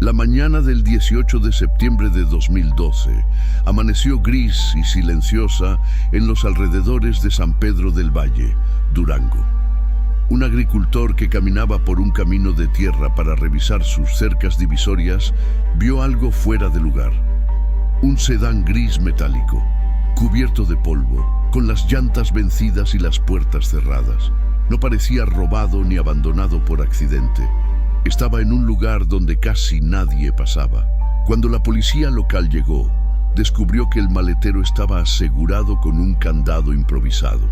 La mañana del 18 de septiembre de 2012 amaneció gris y silenciosa en los alrededores de San Pedro del Valle, Durango. Un agricultor que caminaba por un camino de tierra para revisar sus cercas divisorias vio algo fuera de lugar. Un sedán gris metálico, cubierto de polvo, con las llantas vencidas y las puertas cerradas. No parecía robado ni abandonado por accidente. Estaba en un lugar donde casi nadie pasaba. Cuando la policía local llegó, descubrió que el maletero estaba asegurado con un candado improvisado.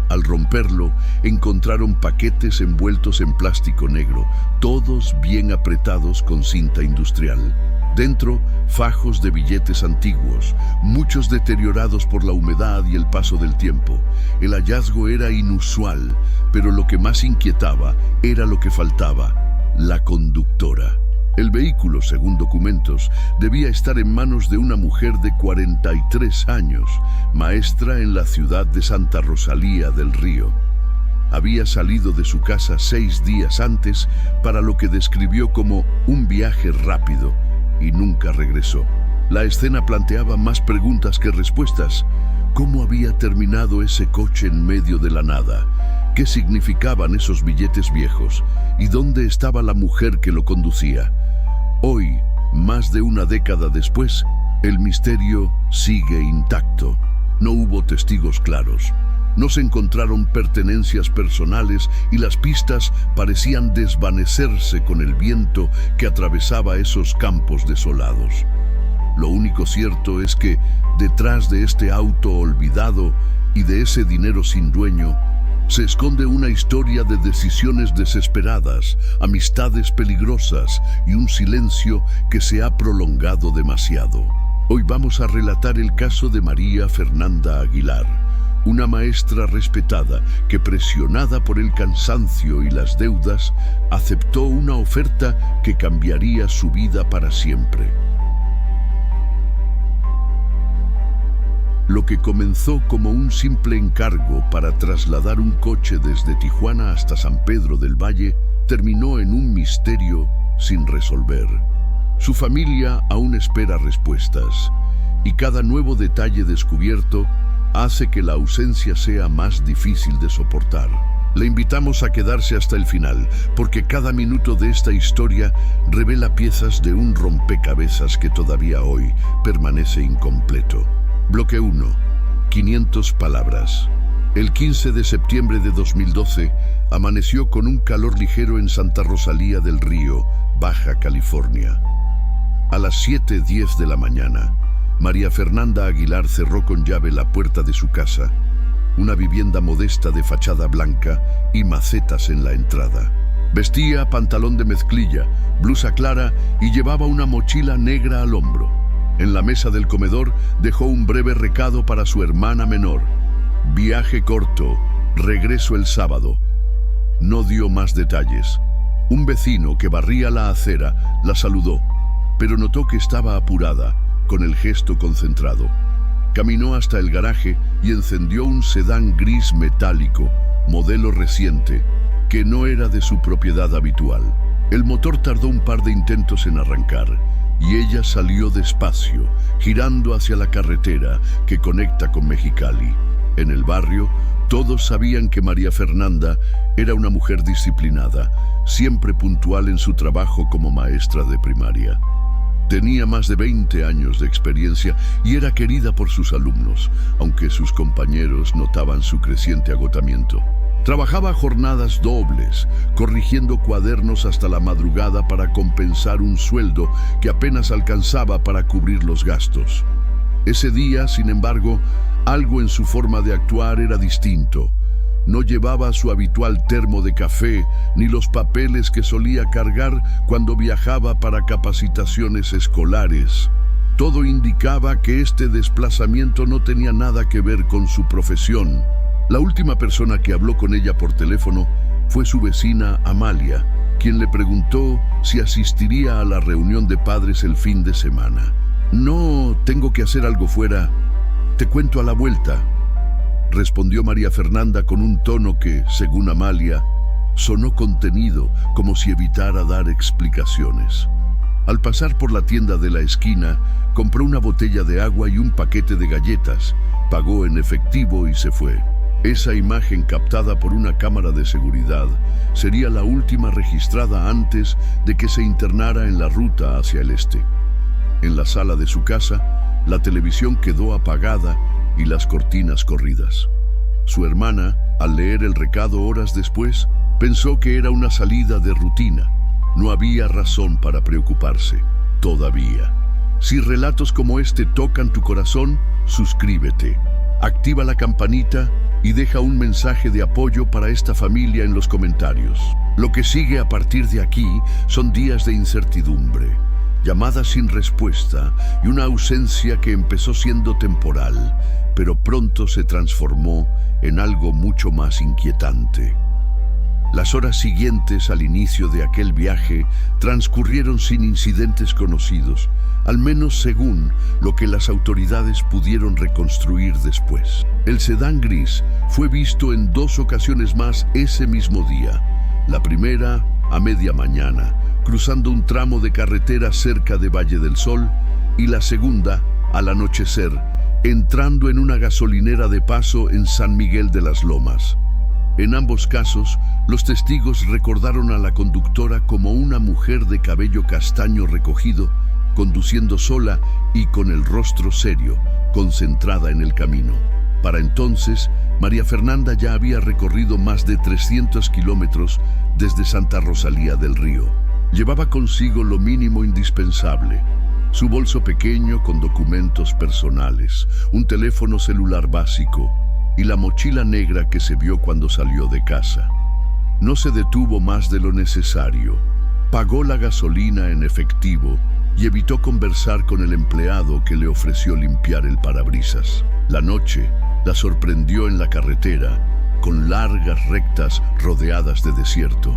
Al romperlo, encontraron paquetes envueltos en plástico negro, todos bien apretados con cinta industrial. Dentro, fajos de billetes antiguos, muchos deteriorados por la humedad y el paso del tiempo. El hallazgo era inusual, pero lo que más inquietaba era lo que faltaba: la conductora. El vehículo, según documentos, debía estar en manos de una mujer de 43 años, maestra en la ciudad de Santa Rosalía del Río. Había salido de su casa 6 días antes para lo que describió como un viaje rápido y nunca regresó. La escena planteaba más preguntas que respuestas. ¿Cómo había terminado ese coche en medio de la nada? ¿Qué significaban esos billetes viejos? ¿Y dónde estaba la mujer que lo conducía? Hoy, más de una década después, el misterio sigue intacto. No hubo testigos claros. No se encontraron pertenencias personales y las pistas parecían desvanecerse con el viento que atravesaba esos campos desolados. Lo único cierto es que, detrás de este auto olvidado y de ese dinero sin dueño, se esconde una historia de decisiones desesperadas, amistades peligrosas y un silencio que se ha prolongado demasiado. Hoy vamos a relatar el caso de María Fernanda Aguilar, una maestra respetada que, presionada por el cansancio y las deudas, aceptó una oferta que cambiaría su vida para siempre. Lo que comenzó como un simple encargo para trasladar un coche desde Tijuana hasta San Pedro del Valle terminó en un misterio sin resolver. Su familia aún espera respuestas, y cada nuevo detalle descubierto hace que la ausencia sea más difícil de soportar. Le invitamos a quedarse hasta el final, porque cada minuto de esta historia revela piezas de un rompecabezas que todavía hoy permanece incompleto. Bloque 1. 500 palabras. El 15 de septiembre de 2012 amaneció con un calor ligero en Santa Rosalía del Río, Baja California. A las 7:10 de la mañana, María Fernanda Aguilar cerró con llave la puerta de su casa, una vivienda modesta de fachada blanca y macetas en la entrada. Vestía pantalón de mezclilla, blusa clara y llevaba una mochila negra al hombro. En la mesa del comedor dejó un breve recado para su hermana menor: viaje corto, regreso el sábado. No dio más detalles. Un vecino que barría la acera la saludó, pero notó que estaba apurada, con el gesto concentrado. Caminó hasta el garaje y encendió un sedán gris metálico, modelo reciente, que no era de su propiedad habitual. El motor tardó un par de intentos en arrancar, y ella salió despacio, girando hacia la carretera que conecta con Mexicali. En el barrio, todos sabían que María Fernanda era una mujer disciplinada, siempre puntual en su trabajo como maestra de primaria. Tenía más de 20 años de experiencia y era querida por sus alumnos, aunque sus compañeros notaban su creciente agotamiento. Trabajaba jornadas dobles, corrigiendo cuadernos hasta la madrugada para compensar un sueldo que apenas alcanzaba para cubrir los gastos. Ese día, sin embargo, algo en su forma de actuar era distinto. No llevaba su habitual termo de café ni los papeles que solía cargar cuando viajaba para capacitaciones escolares. Todo indicaba que este desplazamiento no tenía nada que ver con su profesión. La última persona que habló con ella por teléfono fue su vecina Amalia, quien le preguntó si asistiría a la reunión de padres el fin de semana. No, tengo que hacer algo fuera. Te cuento a la vuelta, respondió María Fernanda con un tono que, según Amalia, sonó contenido, como si evitara dar explicaciones. Al pasar por la tienda de la esquina, compró una botella de agua y un paquete de galletas, pagó en efectivo y se fue. Esa imagen captada por una cámara de seguridad sería la última registrada antes de que se internara en la ruta hacia el este. En la sala de su casa, la televisión quedó apagada y las cortinas corridas. Su hermana, al leer el recado horas después, pensó que era una salida de rutina. No había razón para preocuparse, todavía. Si relatos como este tocan tu corazón, suscríbete, activa la campanita y deja un mensaje de apoyo para esta familia en los comentarios. Lo que sigue a partir de aquí son días de incertidumbre, llamadas sin respuesta y una ausencia que empezó siendo temporal, pero pronto se transformó en algo mucho más inquietante. Las horas siguientes al inicio de aquel viaje transcurrieron sin incidentes conocidos, al menos según lo que las autoridades pudieron reconstruir después. El sedán gris fue visto en 2 ocasiones más ese mismo día. La primera, a media mañana, cruzando un tramo de carretera cerca de Valle del Sol, y la segunda, al anochecer, entrando en una gasolinera de paso en San Miguel de las Lomas. En ambos casos, los testigos recordaron a la conductora como una mujer de cabello castaño recogido, conduciendo sola y con el rostro serio, concentrada en el camino. Para entonces, María Fernanda ya había recorrido más de 300 kilómetros desde Santa Rosalía del Río. Llevaba consigo lo mínimo indispensable: su bolso pequeño con documentos personales, un teléfono celular básico y la mochila negra que se vio cuando salió de casa. No se detuvo más de lo necesario. Pagó la gasolina en efectivo y evitó conversar con el empleado que le ofreció limpiar el parabrisas. La noche la sorprendió en la carretera, con largas rectas rodeadas de desierto.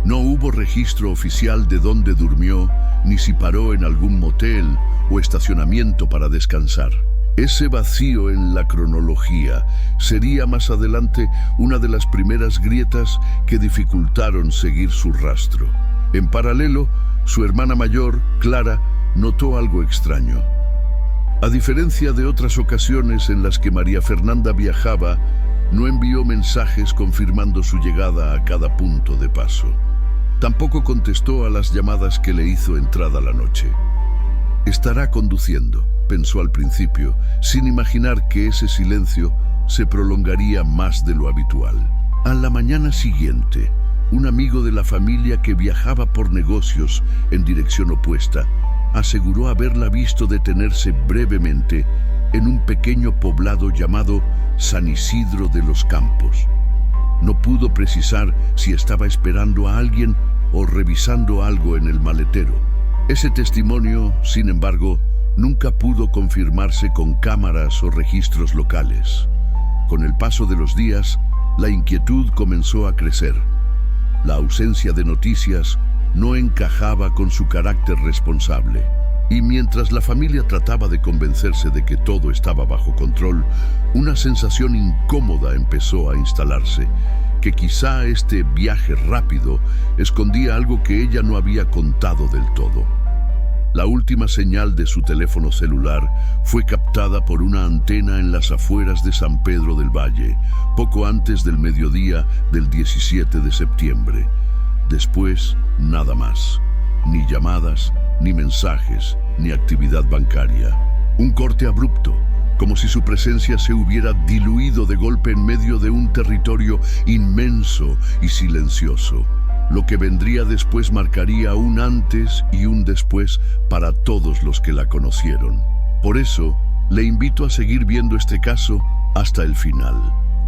No hubo registro oficial de dónde durmió, ni si paró en algún motel o estacionamiento para descansar. Ese vacío en la cronología sería más adelante una de las primeras grietas que dificultaron seguir su rastro. En paralelo, su hermana mayor, Clara, notó algo extraño. A diferencia de otras ocasiones en las que María Fernanda viajaba, no envió mensajes confirmando su llegada a cada punto de paso. Tampoco contestó a las llamadas que le hizo entrada la noche. Estará conduciendo, pensó al principio, sin imaginar que ese silencio se prolongaría más de lo habitual. A la mañana siguiente, un amigo de la familia que viajaba por negocios en dirección opuesta aseguró haberla visto detenerse brevemente en un pequeño poblado llamado San Isidro de los Campos. No pudo precisar si estaba esperando a alguien o revisando algo en el maletero. Ese testimonio, sin embargo, nunca pudo confirmarse con cámaras o registros locales. Con el paso de los días, la inquietud comenzó a crecer. La ausencia de noticias no encajaba con su carácter responsable. Y mientras la familia trataba de convencerse de que todo estaba bajo control, una sensación incómoda empezó a instalarse, que quizá este viaje rápido escondía algo que ella no había contado del todo. La última señal de su teléfono celular fue captada por una antena en las afueras de San Pedro del Valle, poco antes del mediodía del 17 de septiembre. Después, nada más. Ni llamadas, ni mensajes, ni actividad bancaria. Un corte abrupto, como si su presencia se hubiera diluido de golpe en medio de un territorio inmenso y silencioso. Lo que vendría después marcaría un antes y un después para todos los que la conocieron. Por eso, le invito a seguir viendo este caso hasta el final.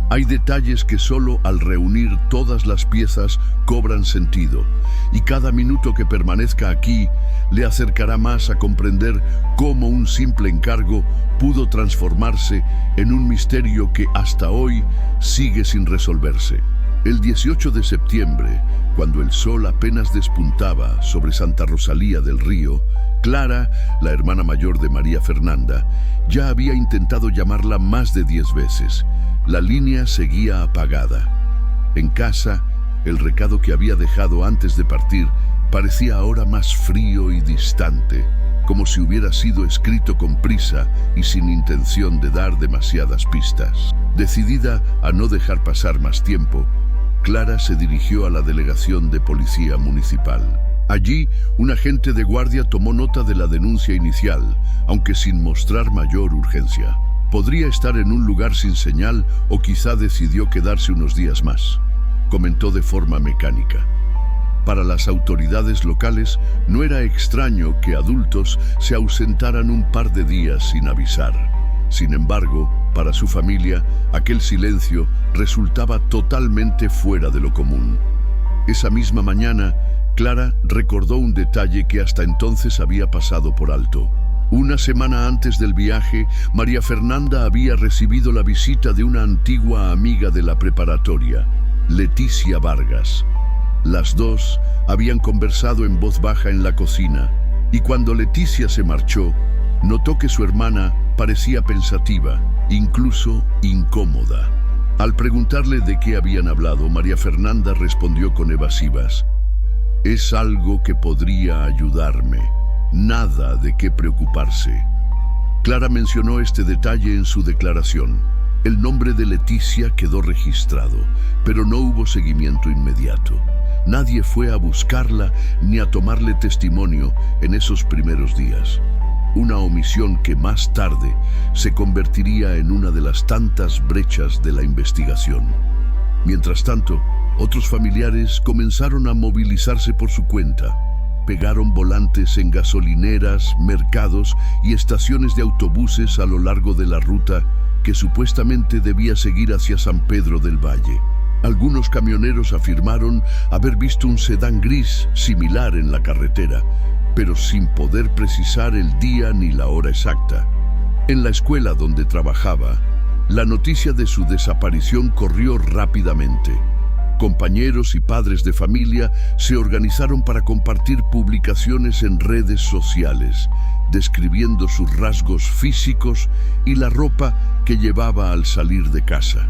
Hay detalles que solo al reunir todas las piezas cobran sentido, y cada minuto que permanezca aquí le acercará más a comprender cómo un simple encargo pudo transformarse en un misterio que hasta hoy sigue sin resolverse. El 18 de septiembre, cuando el sol apenas despuntaba sobre Santa Rosalía del Río, Clara, la hermana mayor de María Fernanda, ya había intentado llamarla más de 10 veces. La línea seguía apagada. En casa, el recado que había dejado antes de partir parecía ahora más frío y distante, como si hubiera sido escrito con prisa y sin intención de dar demasiadas pistas. Decidida a no dejar pasar más tiempo, Clara se dirigió a la delegación de policía municipal. Allí, un agente de guardia tomó nota de la denuncia inicial, aunque sin mostrar mayor urgencia. Podría estar en un lugar sin señal o quizá decidió quedarse unos días más, comentó de forma mecánica. Para las autoridades locales no era extraño que adultos se ausentaran un par de días sin avisar. Sin embargo, para su familia, aquel silencio resultaba totalmente fuera de lo común. Esa misma mañana, Clara recordó un detalle que hasta entonces había pasado por alto. Una semana antes del viaje, María Fernanda había recibido la visita de una antigua amiga de la preparatoria, Leticia Vargas. Las dos habían conversado en voz baja en la cocina, y cuando Leticia se marchó, notó que su hermana parecía pensativa, incluso incómoda. Al preguntarle de qué habían hablado, María Fernanda respondió con evasivas: «Es algo que podría ayudarme. Nada de qué preocuparse». Clara mencionó este detalle en su declaración. El nombre de Leticia quedó registrado, pero no hubo seguimiento inmediato. Nadie fue a buscarla ni a tomarle testimonio en esos primeros días. Una omisión que más tarde se convertiría en una de las tantas brechas de la investigación. Mientras tanto, otros familiares comenzaron a movilizarse por su cuenta. Pegaron volantes en gasolineras, mercados y estaciones de autobuses a lo largo de la ruta que supuestamente debía seguir hacia San Pedro del Valle. Algunos camioneros afirmaron haber visto un sedán gris similar en la carretera, pero sin poder precisar el día ni la hora exacta. En la escuela donde trabajaba, la noticia de su desaparición corrió rápidamente. Compañeros y padres de familia se organizaron para compartir publicaciones en redes sociales, describiendo sus rasgos físicos y la ropa que llevaba al salir de casa.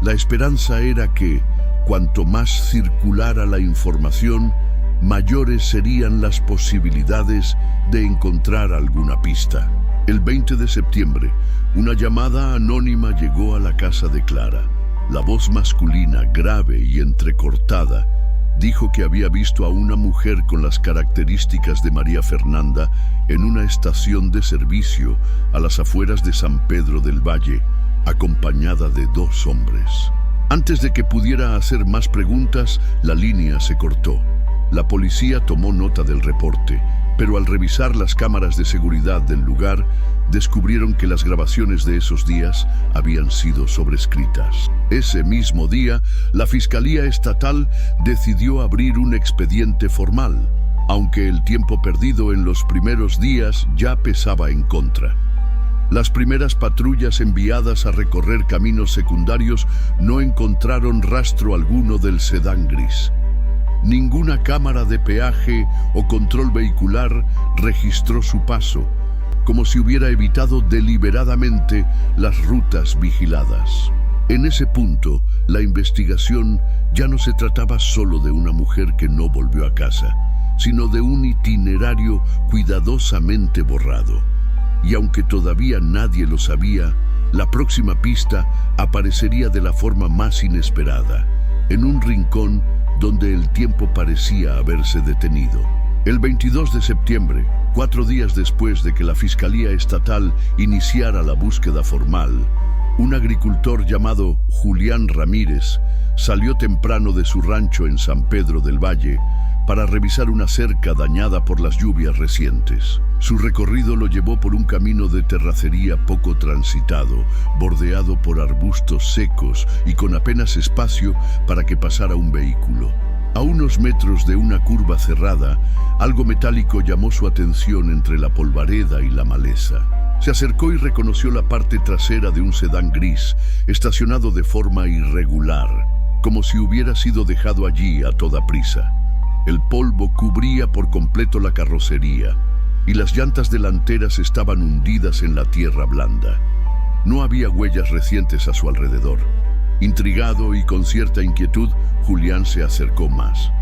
La esperanza era que, cuanto más circulara la información, mayores serían las posibilidades de encontrar alguna pista. El 20 de septiembre, una llamada anónima llegó a la casa de Clara. La voz masculina, grave y entrecortada, dijo que había visto a una mujer con las características de María Fernanda en una estación de servicio a las afueras de San Pedro del Valle, acompañada de 2 hombres. Antes de que pudiera hacer más preguntas, la línea se cortó. La policía tomó nota del reporte, pero al revisar las cámaras de seguridad del lugar, descubrieron que las grabaciones de esos días habían sido sobrescritas. Ese mismo día, la Fiscalía Estatal decidió abrir un expediente formal, aunque el tiempo perdido en los primeros días ya pesaba en contra. Las primeras patrullas enviadas a recorrer caminos secundarios no encontraron rastro alguno del sedán gris. Ninguna cámara de peaje o control vehicular registró su paso, como si hubiera evitado deliberadamente las rutas vigiladas. En ese punto, la investigación ya no se trataba solo de una mujer que no volvió a casa, sino de un itinerario cuidadosamente borrado. Y aunque todavía nadie lo sabía, la próxima pista aparecería de la forma más inesperada, en un rincón donde el tiempo parecía haberse detenido. El 22 de septiembre, 4 días después de que la Fiscalía Estatal iniciara la búsqueda formal, un agricultor llamado Julián Ramírez salió temprano de su rancho en San Pedro del Valle para revisar una cerca dañada por las lluvias recientes. Su recorrido lo llevó por un camino de terracería poco transitado, bordeado por arbustos secos y con apenas espacio para que pasara un vehículo. A unos metros de una curva cerrada, algo metálico llamó su atención entre la polvareda y la maleza. Se acercó y reconoció la parte trasera de un sedán gris, estacionado de forma irregular, como si hubiera sido dejado allí a toda prisa. El polvo cubría por completo la carrocería, y las llantas delanteras estaban hundidas en la tierra blanda. No había huellas recientes a su alrededor. Intrigado y con cierta inquietud, Julián se acercó más.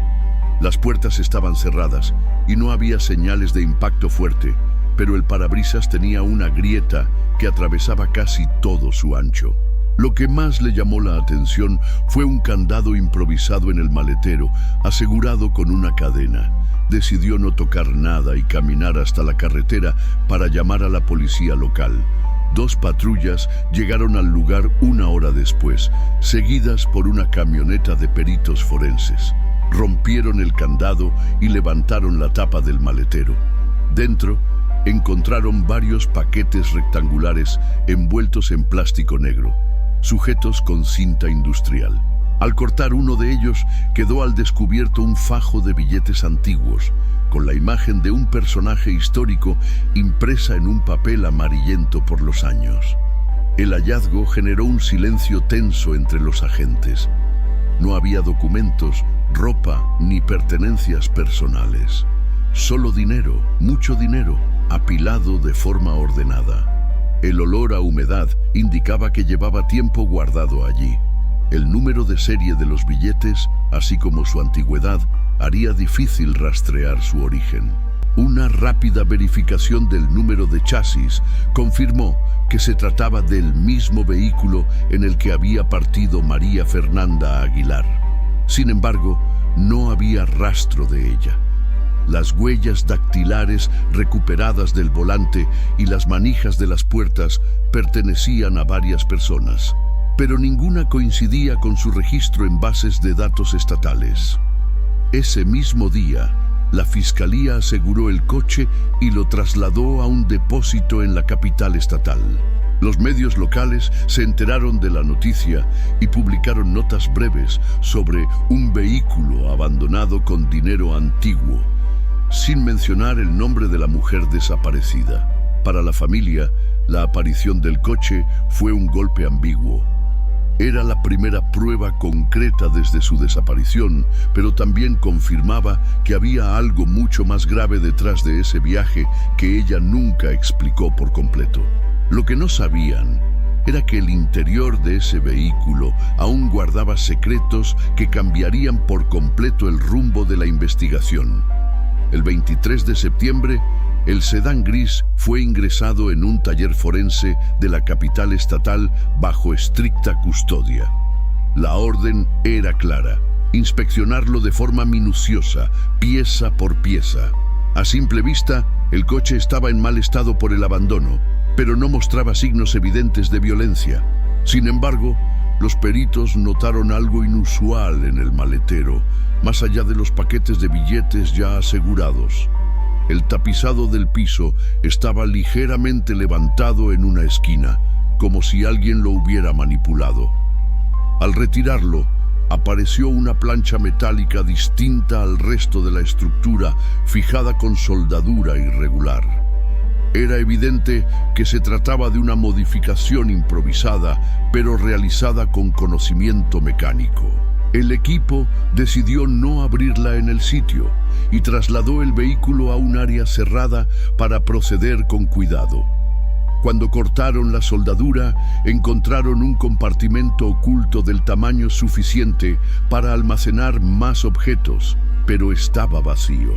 Las puertas estaban cerradas y no había señales de impacto fuerte, pero el parabrisas tenía una grieta que atravesaba casi todo su ancho. Lo que más le llamó la atención fue un candado improvisado en el maletero, asegurado con una cadena. Decidió no tocar nada y caminar hasta la carretera para llamar a la policía local. 2 patrullas llegaron al lugar 1 hora después, seguidas por una camioneta de peritos forenses. Rompieron el candado y levantaron la tapa del maletero. Dentro, encontraron varios paquetes rectangulares envueltos en plástico negro, sujetos con cinta industrial. Al cortar uno de ellos, quedó al descubierto un fajo de billetes antiguos, con la imagen de un personaje histórico impresa en un papel amarillento por los años. El hallazgo generó un silencio tenso entre los agentes. No había documentos, ropa ni pertenencias personales. Solo dinero, mucho dinero, apilado de forma ordenada. El olor a humedad indicaba que llevaba tiempo guardado allí. El número de serie de los billetes, así como su antigüedad, haría difícil rastrear su origen. Una rápida verificación del número de chasis confirmó que se trataba del mismo vehículo en el que había partido María Fernanda Aguilar. Sin embargo, no había rastro de ella. Las huellas dactilares recuperadas del volante y las manijas de las puertas pertenecían a varias personas, pero ninguna coincidía con su registro en bases de datos estatales. Ese mismo día, la Fiscalía aseguró el coche y lo trasladó a un depósito en la capital estatal. Los medios locales se enteraron de la noticia y publicaron notas breves sobre un vehículo abandonado con dinero antiguo, sin mencionar el nombre de la mujer desaparecida. Para la familia, la aparición del coche fue un golpe ambiguo. Era la primera prueba concreta desde su desaparición, pero también confirmaba que había algo mucho más grave detrás de ese viaje que ella nunca explicó por completo. Lo que no sabían era que el interior de ese vehículo aún guardaba secretos que cambiarían por completo el rumbo de la investigación. El 23 de septiembre, el sedán gris fue ingresado en un taller forense de la capital estatal bajo estricta custodia. La orden era clara: inspeccionarlo de forma minuciosa, pieza por pieza. A simple vista, el coche estaba en mal estado por el abandono, pero no mostraba signos evidentes de violencia. Sin embargo, los peritos notaron algo inusual en el maletero, más allá de los paquetes de billetes ya asegurados. El tapizado del piso estaba ligeramente levantado en una esquina, como si alguien lo hubiera manipulado. Al retirarlo, apareció una plancha metálica distinta al resto de la estructura, fijada con soldadura irregular. Era evidente que se trataba de una modificación improvisada, pero realizada con conocimiento mecánico. El equipo decidió no abrirla en el sitio y trasladó el vehículo a un área cerrada para proceder con cuidado. Cuando cortaron la soldadura, encontraron un compartimento oculto del tamaño suficiente para almacenar más objetos, pero estaba vacío.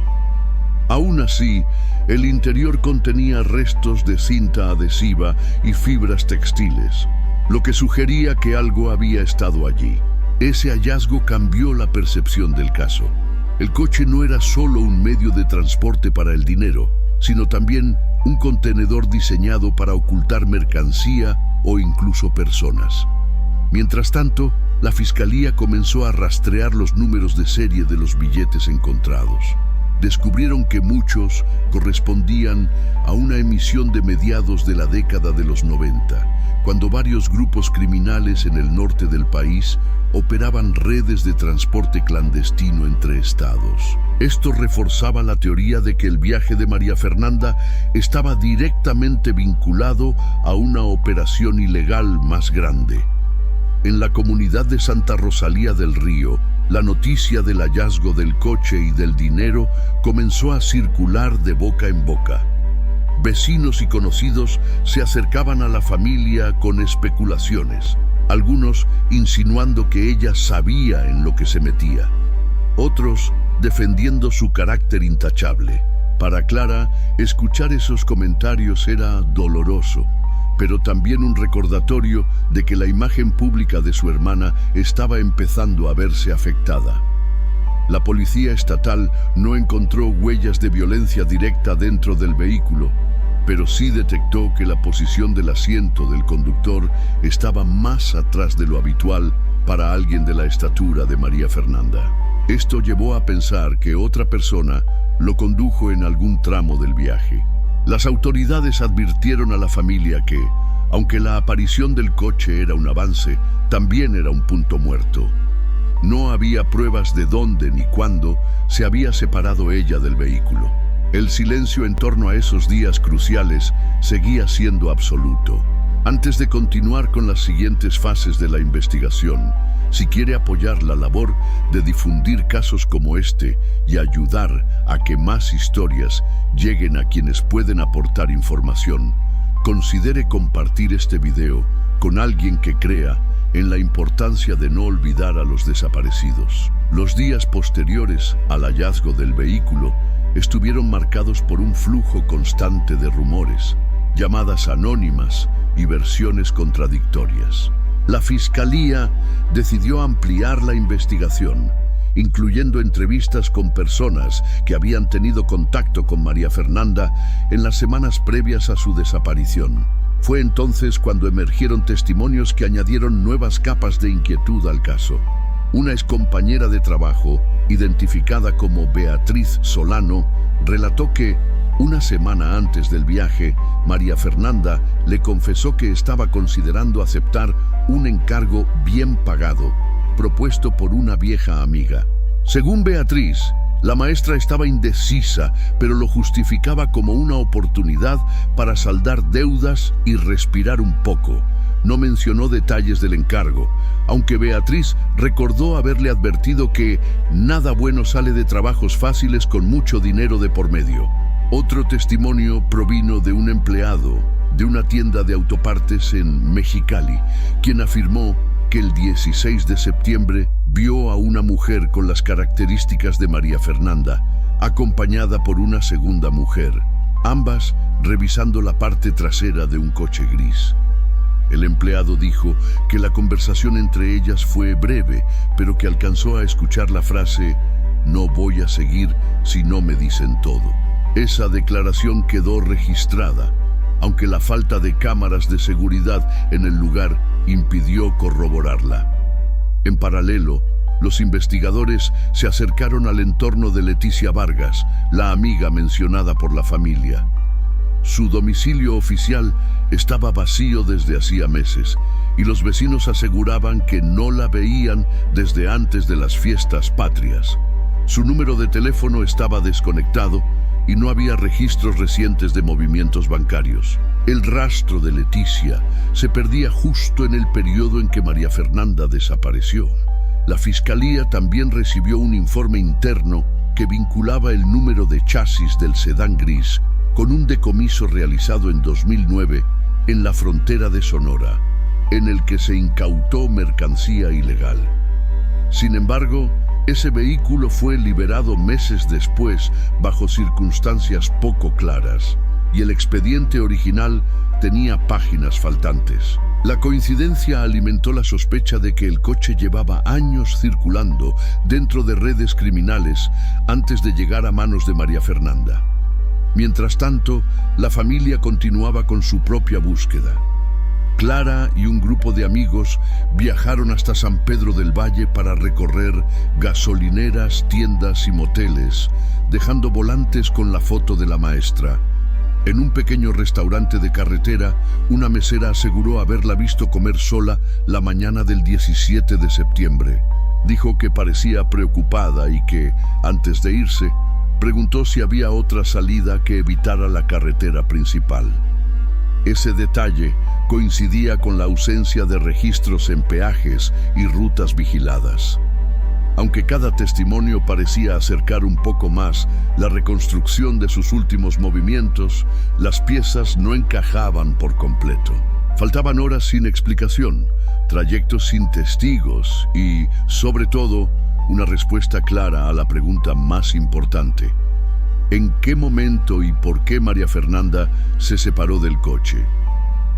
Aún así, el interior contenía restos de cinta adhesiva y fibras textiles, lo que sugería que algo había estado allí. Ese hallazgo cambió la percepción del caso. El coche no era solo un medio de transporte para el dinero, sino también un contenedor diseñado para ocultar mercancía o incluso personas. Mientras tanto, la Fiscalía comenzó a rastrear los números de serie de los billetes encontrados. Descubrieron que muchos correspondían a una emisión de mediados de la década de los 90, cuando varios grupos criminales en el norte del país operaban redes de transporte clandestino entre estados. Esto reforzaba la teoría de que el viaje de María Fernanda estaba directamente vinculado a una operación ilegal más grande. En la comunidad de Santa Rosalía del Río, la noticia del hallazgo del coche y del dinero comenzó a circular de boca en boca. Vecinos y conocidos se acercaban a la familia con especulaciones, algunos insinuando que ella sabía en lo que se metía. Otros defendiendo su carácter intachable. Para Clara, escuchar esos comentarios era doloroso, pero también un recordatorio de que la imagen pública de su hermana estaba empezando a verse afectada. La policía estatal no encontró huellas de violencia directa dentro del vehículo, pero sí detectó que la posición del asiento del conductor estaba más atrás de lo habitual para alguien de la estatura de María Fernanda. Esto llevó a pensar que otra persona lo condujo en algún tramo del viaje. Las autoridades advirtieron a la familia que, aunque la aparición del coche era un avance, también era un punto muerto. No había pruebas de dónde ni cuándo se había separado ella del vehículo. El silencio en torno a esos días cruciales seguía siendo absoluto. Antes de continuar con las siguientes fases de la investigación, si quiere apoyar la labor de difundir casos como este y ayudar a que más historias lleguen a quienes pueden aportar información, considere compartir este video con alguien que crea en la importancia de no olvidar a los desaparecidos. Los días posteriores al hallazgo del vehículo estuvieron marcados por un flujo constante de rumores, llamadas anónimas y versiones contradictorias. La Fiscalía decidió ampliar la investigación, incluyendo entrevistas con personas que habían tenido contacto con María Fernanda en las semanas previas a su desaparición. Fue entonces cuando emergieron testimonios que añadieron nuevas capas de inquietud al caso. Una excompañera de trabajo, identificada como Beatriz Solano, relató que, una semana antes del viaje, María Fernanda le confesó que estaba considerando aceptar un encargo bien pagado, propuesto por una vieja amiga. Según Beatriz, la maestra estaba indecisa, pero lo justificaba como una oportunidad para saldar deudas y respirar un poco. No mencionó detalles del encargo, aunque Beatriz recordó haberle advertido que nada bueno sale de trabajos fáciles con mucho dinero de por medio. Otro testimonio provino de un empleado de una tienda de autopartes en Mexicali, quien afirmó que el 16 de septiembre vio a una mujer con las características de María Fernanda, acompañada por una segunda mujer, ambas revisando la parte trasera de un coche gris. El empleado dijo que la conversación entre ellas fue breve, pero que alcanzó a escuchar la frase «No voy a seguir si no me dicen todo». Esa declaración quedó registrada, aunque la falta de cámaras de seguridad en el lugar impidió corroborarla. En paralelo, los investigadores se acercaron al entorno de Leticia Vargas, la amiga mencionada por la familia. Su domicilio oficial estaba vacío desde hacía meses, y los vecinos aseguraban que no la veían desde antes de las fiestas patrias. Su número de teléfono estaba desconectado y no había registros recientes de movimientos bancarios. El rastro de Leticia se perdía justo en el periodo en que María Fernanda desapareció. La Fiscalía también recibió un informe interno que vinculaba el número de chasis del sedán gris con un decomiso realizado en 2009 en la frontera de Sonora, en el que se incautó mercancía ilegal. Sin embargo, ese vehículo fue liberado meses después bajo circunstancias poco claras, y el expediente original tenía páginas faltantes. La coincidencia alimentó la sospecha de que el coche llevaba años circulando dentro de redes criminales antes de llegar a manos de María Fernanda. Mientras tanto, la familia continuaba con su propia búsqueda. Clara y un grupo de amigos viajaron hasta San Pedro del Valle para recorrer gasolineras, tiendas y moteles, dejando volantes con la foto de la maestra. En un pequeño restaurante de carretera, una mesera aseguró haberla visto comer sola la mañana del 17 de septiembre. Dijo que parecía preocupada y que, antes de irse, preguntó si había otra salida que evitara la carretera principal. Ese detalle coincidía con la ausencia de registros en peajes y rutas vigiladas. Aunque cada testimonio parecía acercar un poco más la reconstrucción de sus últimos movimientos, las piezas no encajaban por completo. Faltaban horas sin explicación, trayectos sin testigos y, sobre todo, una respuesta clara a la pregunta más importante. ¿En qué momento y por qué María Fernanda se separó del coche?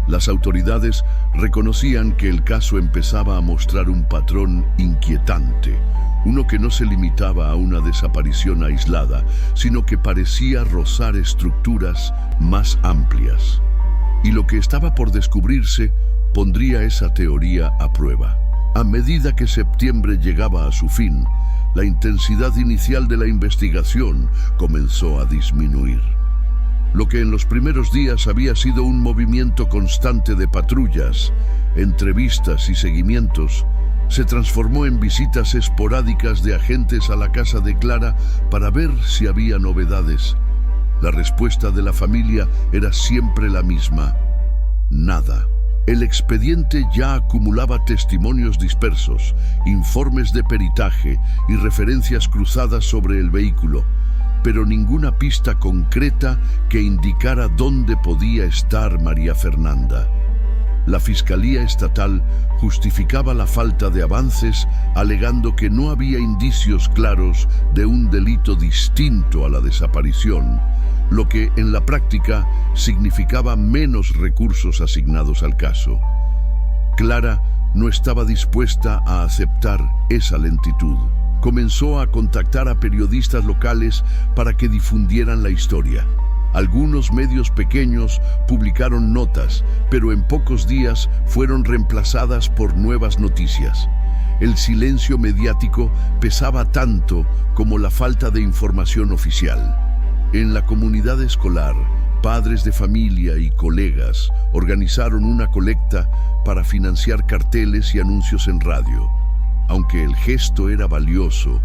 Las autoridades reconocían que el caso empezaba a mostrar un patrón inquietante, uno que no se limitaba a una desaparición aislada, sino que parecía rozar estructuras más amplias. Y lo que estaba por descubrirse pondría esa teoría a prueba. A medida que septiembre llegaba a su fin, la intensidad inicial de la investigación comenzó a disminuir. Lo que en los primeros días había sido un movimiento constante de patrullas, entrevistas y seguimientos, se transformó en visitas esporádicas de agentes a la casa de Clara para ver si había novedades. La respuesta de la familia era siempre la misma: nada. El expediente ya acumulaba testimonios dispersos, informes de peritaje y referencias cruzadas sobre el vehículo, pero ninguna pista concreta que indicara dónde podía estar María Fernanda. La Fiscalía Estatal justificaba la falta de avances alegando que no había indicios claros de un delito distinto a la desaparición, lo que en la práctica significaba menos recursos asignados al caso. Clara no estaba dispuesta a aceptar esa lentitud. Comenzó a contactar a periodistas locales para que difundieran la historia. Algunos medios pequeños publicaron notas, pero en pocos días fueron reemplazadas por nuevas noticias. El silencio mediático pesaba tanto como la falta de información oficial. En la comunidad escolar, padres de familia y colegas organizaron una colecta para financiar carteles y anuncios en radio. Aunque el gesto era valioso,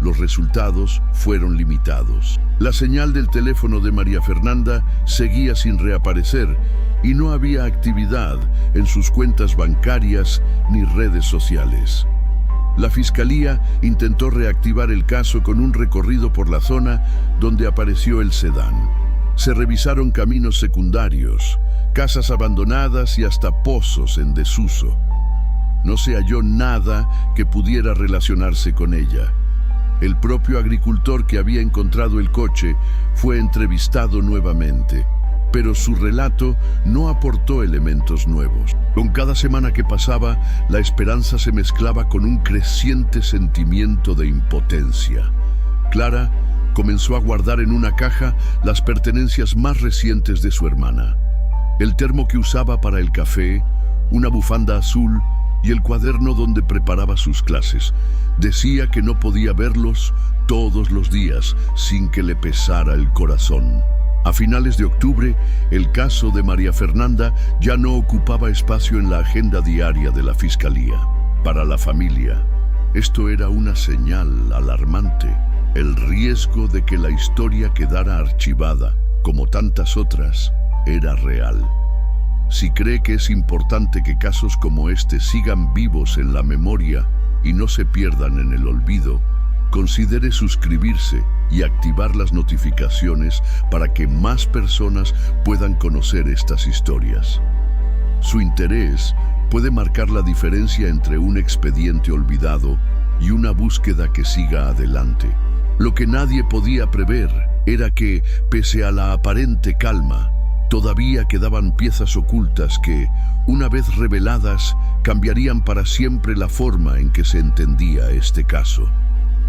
los resultados fueron limitados. La señal del teléfono de María Fernanda seguía sin reaparecer y no había actividad en sus cuentas bancarias ni redes sociales. La Fiscalía intentó reactivar el caso con un recorrido por la zona donde apareció el sedán. Se revisaron caminos secundarios, casas abandonadas y hasta pozos en desuso. No se halló nada que pudiera relacionarse con ella. El propio agricultor que había encontrado el coche fue entrevistado nuevamente, pero su relato no aportó elementos nuevos. Con cada semana que pasaba, la esperanza se mezclaba con un creciente sentimiento de impotencia. Clara comenzó a guardar en una caja las pertenencias más recientes de su hermana: el termo que usaba para el café, una bufanda azul y el cuaderno donde preparaba sus clases. Decía que no podía verlos todos los días sin que le pesara el corazón. A finales de octubre, el caso de María Fernanda ya no ocupaba espacio en la agenda diaria de la Fiscalía. Para la familia, esto era una señal alarmante. El riesgo de que la historia quedara archivada, como tantas otras, era real. Si cree que es importante que casos como este sigan vivos en la memoria y no se pierdan en el olvido, considere suscribirse y activar las notificaciones para que más personas puedan conocer estas historias. Su interés puede marcar la diferencia entre un expediente olvidado y una búsqueda que siga adelante. Lo que nadie podía prever era que, pese a la aparente calma, todavía quedaban piezas ocultas que, una vez reveladas, cambiarían para siempre la forma en que se entendía este caso.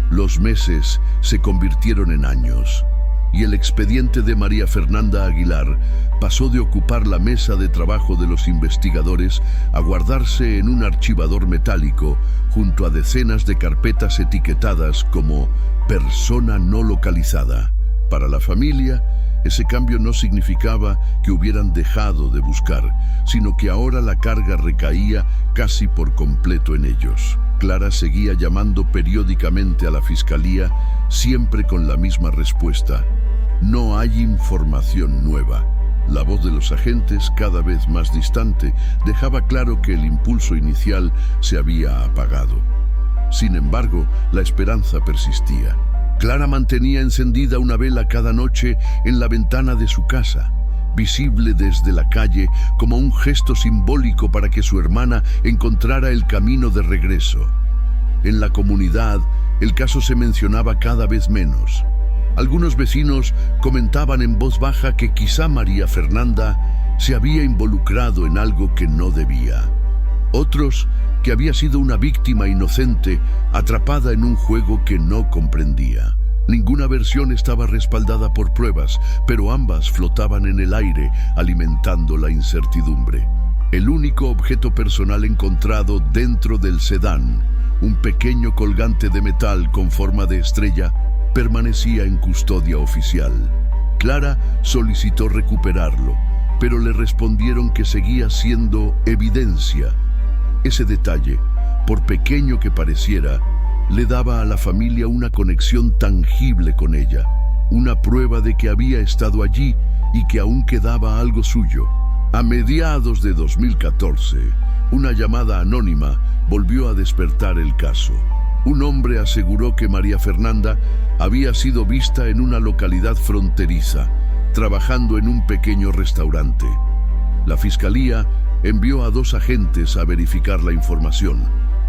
Los meses se convirtieron en años, y el expediente de María Fernanda Aguilar pasó de ocupar la mesa de trabajo de los investigadores a guardarse en un archivador metálico junto a decenas de carpetas etiquetadas como persona no localizada. Para la familia, ese cambio no significaba que hubieran dejado de buscar, sino que ahora la carga recaía casi por completo en ellos. Clara seguía llamando periódicamente a la Fiscalía, siempre con la misma respuesta: no hay información nueva. La voz de los agentes, cada vez más distante, dejaba claro que el impulso inicial se había apagado. Sin embargo, la esperanza persistía. Clara mantenía encendida una vela cada noche en la ventana de su casa, visible desde la calle como un gesto simbólico para que su hermana encontrara el camino de regreso. En la comunidad, el caso se mencionaba cada vez menos. Algunos vecinos comentaban en voz baja que quizá María Fernanda se había involucrado en algo que no debía. Otros, que había sido una víctima inocente atrapada en un juego que no comprendía. Ninguna versión estaba respaldada por pruebas, pero ambas flotaban en el aire, alimentando la incertidumbre. El único objeto personal encontrado dentro del sedán, un pequeño colgante de metal con forma de estrella, permanecía en custodia oficial. Clara solicitó recuperarlo, pero le respondieron que seguía siendo evidencia. Ese detalle, por pequeño que pareciera, le daba a la familia una conexión tangible con ella, una prueba de que había estado allí y que aún quedaba algo suyo. A mediados de 2014, una llamada anónima volvió a despertar el caso. Un hombre aseguró que María Fernanda había sido vista en una localidad fronteriza, trabajando en un pequeño restaurante. La fiscalía envió a 2 agentes a verificar la información,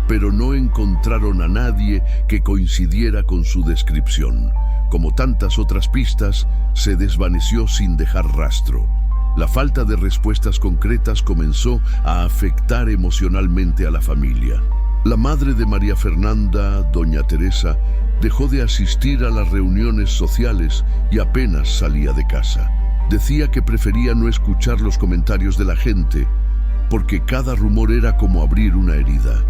pero no encontraron a nadie que coincidiera con su descripción. Como tantas otras pistas, se desvaneció sin dejar rastro. La falta de respuestas concretas comenzó a afectar emocionalmente a la familia. La madre de María Fernanda, doña Teresa, dejó de asistir a las reuniones sociales y apenas salía de casa. Decía que prefería no escuchar los comentarios de la gente, porque cada rumor era como abrir una herida.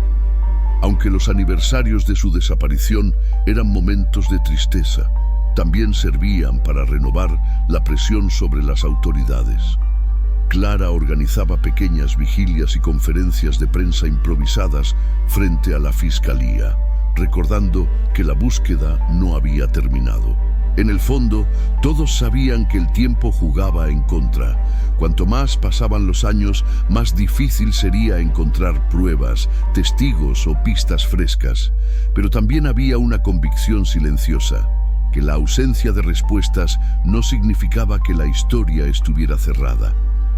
Aunque los aniversarios de su desaparición eran momentos de tristeza, también servían para renovar la presión sobre las autoridades. Clara organizaba pequeñas vigilias y conferencias de prensa improvisadas frente a la fiscalía, recordando que la búsqueda no había terminado. En el fondo, todos sabían que el tiempo jugaba en contra. Cuanto más pasaban los años, más difícil sería encontrar pruebas, testigos o pistas frescas. Pero también había una convicción silenciosa, que la ausencia de respuestas no significaba que la historia estuviera cerrada.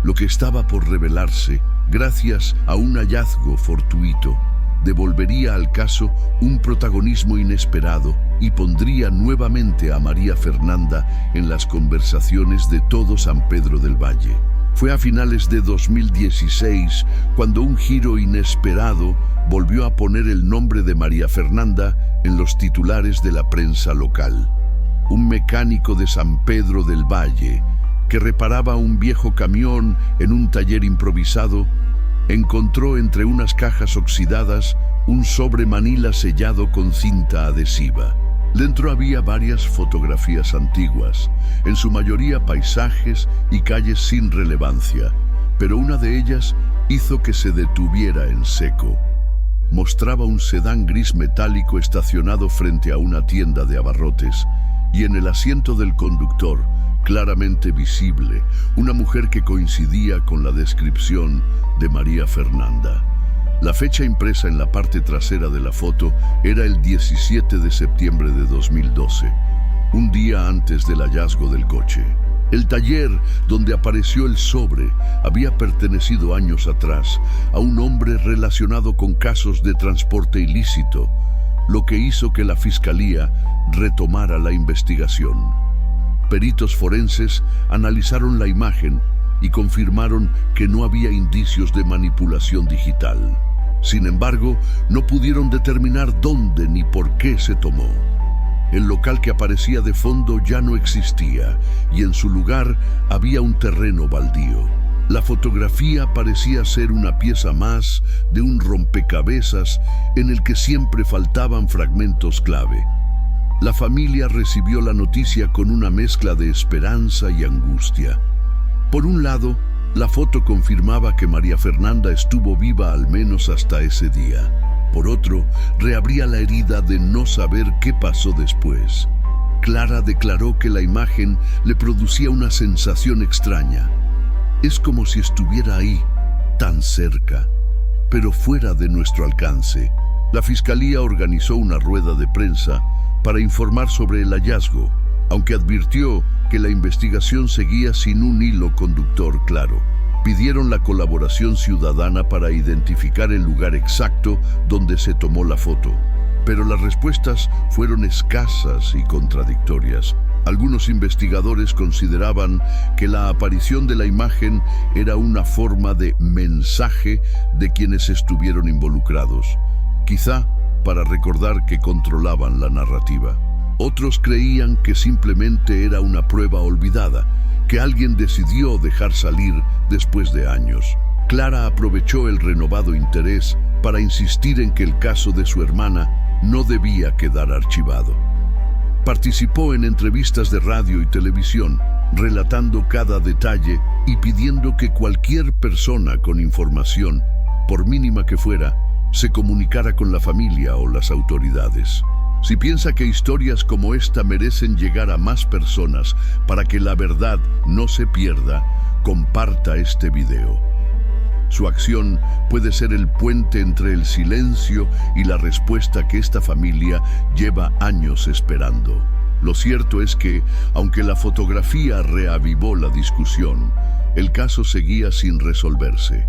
Lo que estaba por revelarse, gracias a un hallazgo fortuito, devolvería al caso un protagonismo inesperado y pondría nuevamente a María Fernanda en las conversaciones de todo San Pedro del Valle. Fue a finales de 2016 cuando un giro inesperado volvió a poner el nombre de María Fernanda en los titulares de la prensa local. Un mecánico de San Pedro del Valle, que reparaba un viejo camión en un taller improvisado, encontró entre unas cajas oxidadas un sobre manila sellado con cinta adhesiva. Dentro había varias fotografías antiguas, en su mayoría paisajes y calles sin relevancia, pero una de ellas hizo que se detuviera en seco. Mostraba un sedán gris metálico estacionado frente a una tienda de abarrotes, y en el asiento del conductor, claramente visible, una mujer que coincidía con la descripción de María Fernanda. La fecha impresa en la parte trasera de la foto era el 17 de septiembre de 2012, un día antes del hallazgo del coche. El taller donde apareció el sobre había pertenecido años atrás a un hombre relacionado con casos de transporte ilícito, lo que hizo que la fiscalía retomara la investigación. Peritos forenses analizaron la imagen y confirmaron que no había indicios de manipulación digital. Sin embargo, no pudieron determinar dónde ni por qué se tomó. El local que aparecía de fondo ya no existía y en su lugar había un terreno baldío. La fotografía parecía ser una pieza más de un rompecabezas en el que siempre faltaban fragmentos clave. La familia recibió la noticia con una mezcla de esperanza y angustia. Por un lado, la foto confirmaba que María Fernanda estuvo viva al menos hasta ese día. Por otro, reabría la herida de no saber qué pasó después. Clara declaró que la imagen le producía una sensación extraña. Es como si estuviera ahí, tan cerca, pero fuera de nuestro alcance. La fiscalía organizó una rueda de prensa para informar sobre el hallazgo, aunque advirtió que la investigación seguía sin un hilo conductor claro. Pidieron la colaboración ciudadana para identificar el lugar exacto donde se tomó la foto. pero las respuestas fueron escasas y contradictorias. Algunos investigadores consideraban que la aparición de la imagen era una forma de mensaje de quienes estuvieron involucrados, quizá para recordar que controlaban la narrativa. Otros creían que simplemente era una prueba olvidada, que alguien decidió dejar salir después de años. Clara aprovechó el renovado interés para insistir en que el caso de su hermana no debía quedar archivado. Participó en entrevistas de radio y televisión, relatando cada detalle y pidiendo que cualquier persona con información, por mínima que fuera, se comunicara con la familia o las autoridades. Si piensa que historias como esta merecen llegar a más personas para que la verdad no se pierda, comparta este video. Su acción puede ser el puente entre el silencio y la respuesta que esta familia lleva años esperando. Lo cierto es que, aunque la fotografía reavivó la discusión, el caso seguía sin resolverse,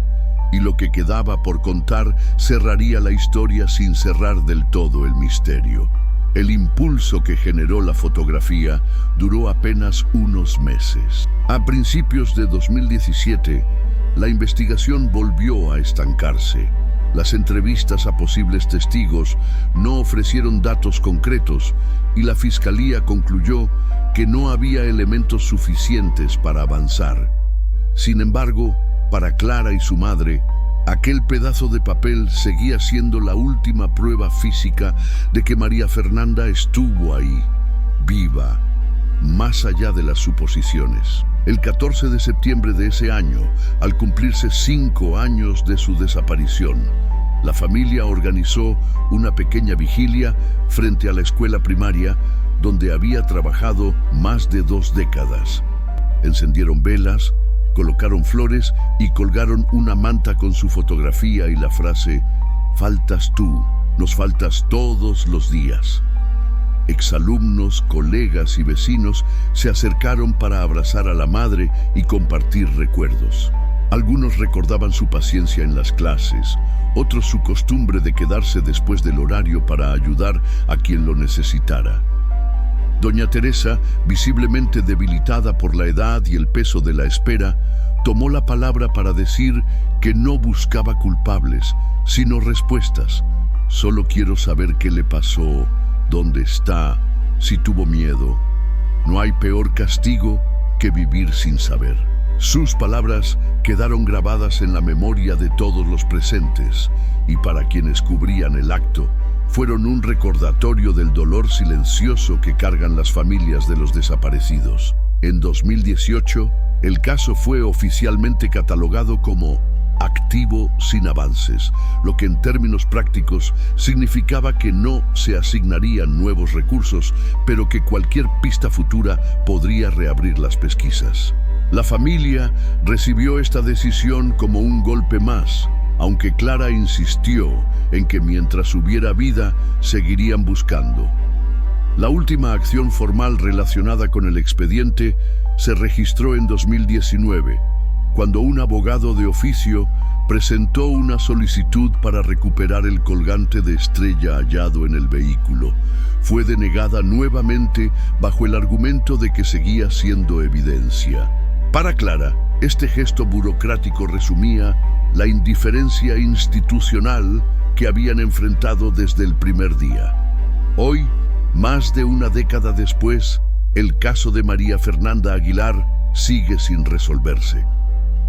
y lo que quedaba por contar cerraría la historia sin cerrar del todo el misterio. El impulso que generó la fotografía duró apenas unos meses. A principios de 2017, la investigación volvió a estancarse. Las entrevistas a posibles testigos no ofrecieron datos concretos y la Fiscalía concluyó que no había elementos suficientes para avanzar. Sin embargo, para Clara y su madre, aquel pedazo de papel seguía siendo la última prueba física de que María Fernanda estuvo ahí, viva, más allá de las suposiciones. El 14 de septiembre de ese año, al cumplirse 5 años de su desaparición, la familia organizó una pequeña vigilia frente a la escuela primaria donde había trabajado más de 2 décadas. Encendieron velas, colocaron flores y colgaron una manta con su fotografía y la frase «Faltas tú, nos faltas todos los días». Exalumnos, colegas y vecinos se acercaron para abrazar a la madre y compartir recuerdos. Algunos recordaban su paciencia en las clases, otros su costumbre de quedarse después del horario para ayudar a quien lo necesitara. Doña Teresa, visiblemente debilitada por la edad y el peso de la espera, tomó la palabra para decir que no buscaba culpables, sino respuestas. Solo quiero saber qué le pasó, dónde está, si tuvo miedo. No hay peor castigo que vivir sin saber. Sus palabras quedaron grabadas en la memoria de todos los presentes y para quienes cubrían el acto, fueron un recordatorio del dolor silencioso que cargan las familias de los desaparecidos. En 2018, el caso fue oficialmente catalogado como activo sin avances, lo que en términos prácticos significaba que no se asignarían nuevos recursos, pero que cualquier pista futura podría reabrir las pesquisas. La familia recibió esta decisión como un golpe más, aunque Clara insistió en que mientras hubiera vida, seguirían buscando. La última acción formal relacionada con el expediente se registró en 2019, cuando un abogado de oficio presentó una solicitud para recuperar el colgante de estrella hallado en el vehículo. Fue denegada nuevamente bajo el argumento de que seguía siendo evidencia. Para Clara, este gesto burocrático resumía la indiferencia institucional que habían enfrentado desde el primer día. Hoy, más de una década después, el caso de María Fernanda Aguilar sigue sin resolverse.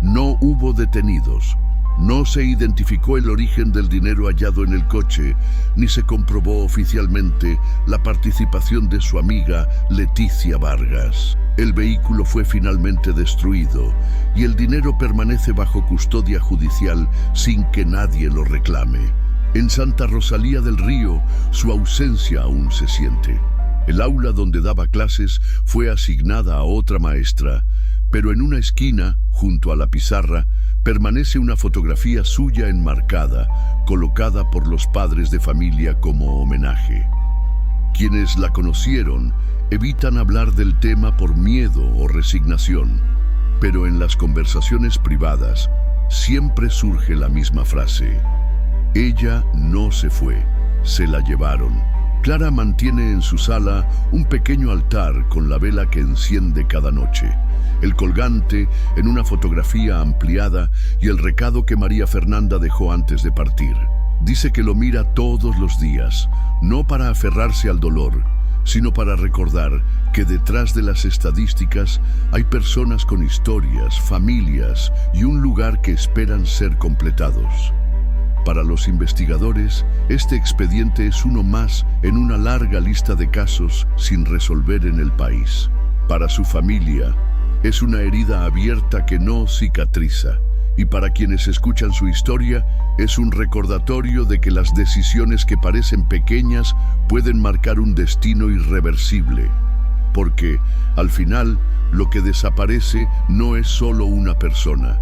No hubo detenidos, no se identificó el origen del dinero hallado en el coche, ni se comprobó oficialmente la participación de su amiga Leticia Vargas. El vehículo fue finalmente destruido y el dinero permanece bajo custodia judicial sin que nadie lo reclame. En Santa Rosalía del Río, su ausencia aún se siente. El aula donde daba clases fue asignada a otra maestra, pero en una esquina, junto a la pizarra, permanece una fotografía suya enmarcada, colocada por los padres de familia como homenaje. Quienes la conocieron evitan hablar del tema por miedo o resignación, pero en las conversaciones privadas, siempre surge la misma frase: ella no se fue, se la llevaron. Clara mantiene en su sala un pequeño altar con la vela que enciende cada noche, el colgante en una fotografía ampliada y el recado que María Fernanda dejó antes de partir. Dice que lo mira todos los días, no para aferrarse al dolor, sino para recordar que detrás de las estadísticas hay personas con historias, familias y un lugar que esperan ser completados. Para los investigadores, este expediente es uno más en una larga lista de casos sin resolver en el país. Para su familia, es una herida abierta que no cicatriza. Y para quienes escuchan su historia, es un recordatorio de que las decisiones que parecen pequeñas pueden marcar un destino irreversible. Porque, al final, lo que desaparece no es solo una persona.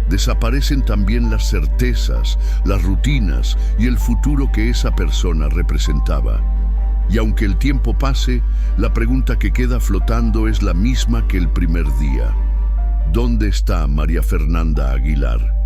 Desaparecen también las certezas, las rutinas y el futuro que esa persona representaba. Y aunque el tiempo pase, la pregunta que queda flotando es la misma que el primer día. ¿Dónde está María Fernanda Aguilar?